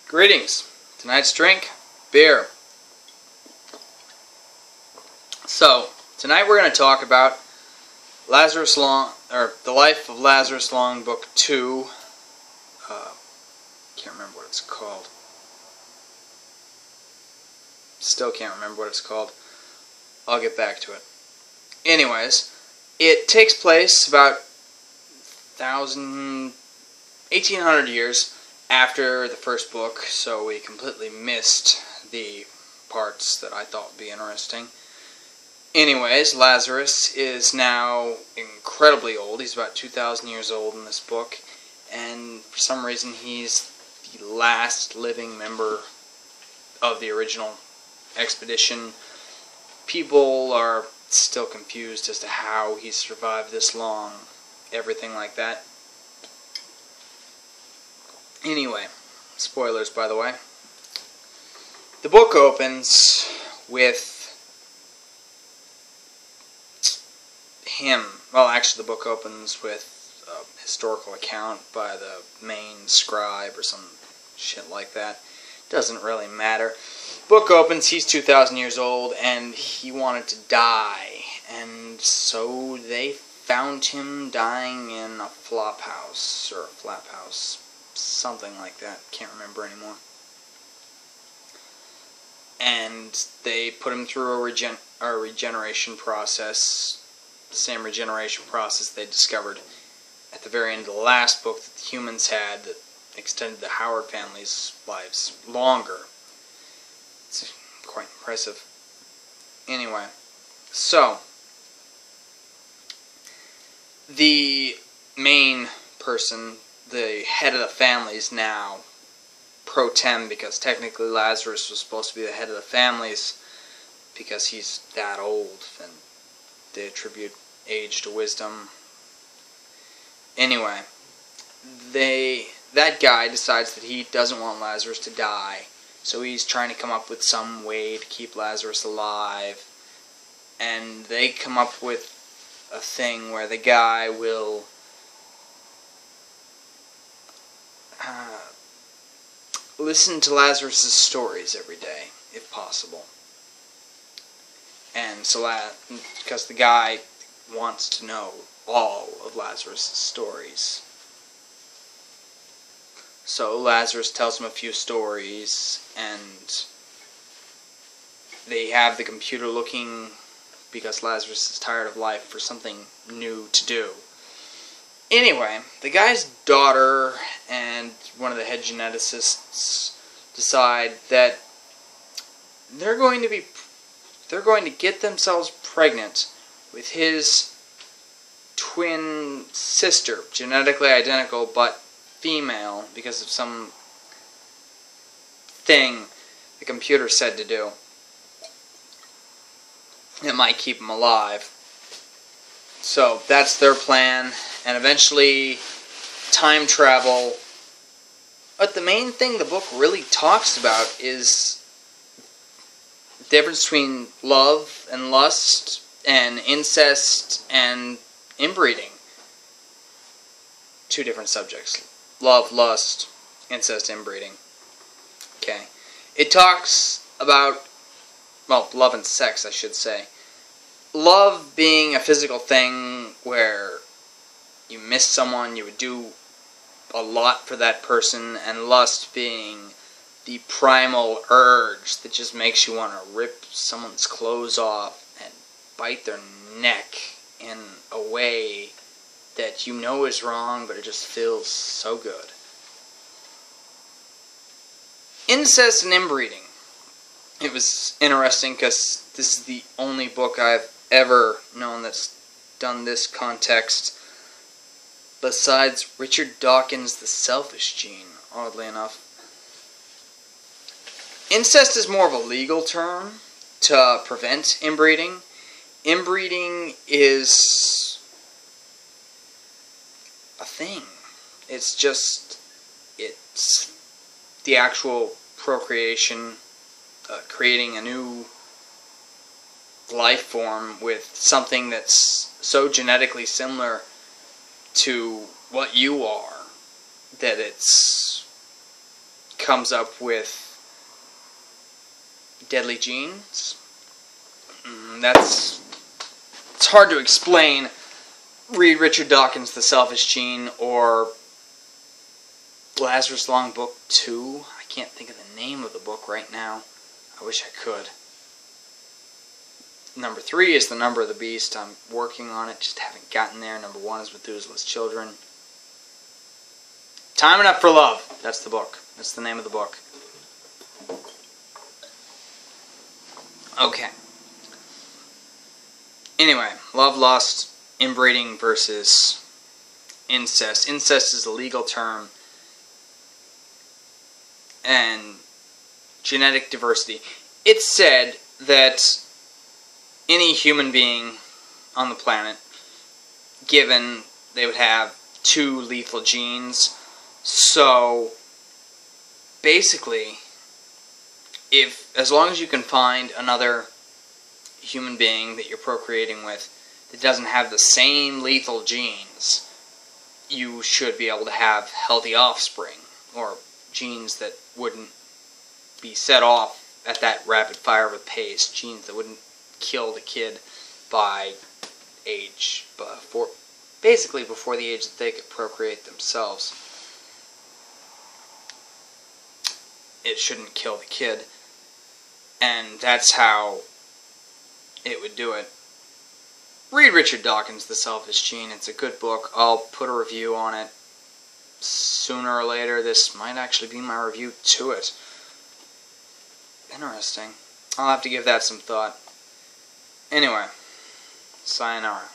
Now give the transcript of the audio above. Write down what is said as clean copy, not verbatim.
Greetings. Tonight's drink, beer. So, tonight we're going to talk about Lazarus Long, or The Life of Lazarus Long, Book 2. Can't remember what it's called. Still can't remember what it's called. I'll get back to it. Anyways, it takes place about 1800 years after the first book, so we completely missed the parts that I thought would be interesting. Anyways, Lazarus is now incredibly old. He's about 2,000 years old in this book, and for some reason he's the last living member of the original expedition. People are still confused as to how he survived this long, everything like that. Anyway, spoilers by the way. The book opens with him. Well, actually the book opens with a historical account by the main scribe or some shit like that. Doesn't really matter. Book opens, he's 2,000 years old, and he wanted to die. And so they found him dying in a flop house, or a flap house. Something like that. Can't remember anymore. And they put him through a regeneration process. The same regeneration process they discovered at the very end of the last book that the humans had that extended the Howard family's lives longer. It's quite impressive. Anyway, so the main person, the head of the family, is now pro tem, because technically Lazarus was supposed to be the head of the families because he's that old, and they attribute age to wisdom. Anyway, that guy decides that he doesn't want Lazarus to die, so he's trying to come up with some way to keep Lazarus alive, and they come up with a thing where the guy will listen to Lazarus' stories every day, if possible. And so, because the guy wants to know all of Lazarus' stories. So Lazarus tells him a few stories, and they have the computer looking, because Lazarus is tired of life, for something new to do. Anyway, the guy's daughter and one of the head geneticists decide that they're going to get themselves pregnant with his twin sister, genetically identical but female, because of some thing the computer said to do that might keep him alive. So that's their plan, and eventually time travel. But the main thing the book really talks about is the difference between love and lust, and incest and inbreeding. Two different subjects. Love, lust, incest, inbreeding. Okay. It talks about, well, love and sex, I should say. Love being a physical thing where you miss someone, you would do a lot for that person, and lust being the primal urge that just makes you want to rip someone's clothes off and bite their neck in a way that you know is wrong, but it just feels so good. Incest and inbreeding. It was interesting because this is the only book I've ever known that's done this context, besides Richard Dawkins' The Selfish Gene, oddly enough. Incest is more of a legal term to prevent inbreeding. Inbreeding is a thing. It's the actual procreation, creating a new life form with something that's so genetically similar to what you are that it's comes up with deadly genes. It's hard to explain. Read Richard Dawkins' The Selfish Gene, or Lazarus Long Book 2. I can't think of the name of the book right now. I wish I could. Number 3 is The Number of the Beast. I'm working on it, just haven't gotten there. Number 1 is Methuselah's Children. Time Enough for Love. That's the book. That's the name of the book. Okay. Anyway, love, lust, inbreeding versus incest. Incest is a legal term. And genetic diversity. It's said that any human being on the planet, given they would have 2 lethal genes, so basically, as long as you can find another human being that you're procreating with that doesn't have the same lethal genes, you should be able to have healthy offspring, or genes that wouldn't be set off at that rapid fire of a pace, genes that wouldn't kill the kid by age, basically before the age that they could procreate themselves. It shouldn't kill the kid, and that's how it would do it. Read Richard Dawkins' The Selfish Gene. It's a good book. I'll put a review on it sooner or later. This might actually be my review to it. Interesting. I'll have to give that some thought. Anyway, sayonara.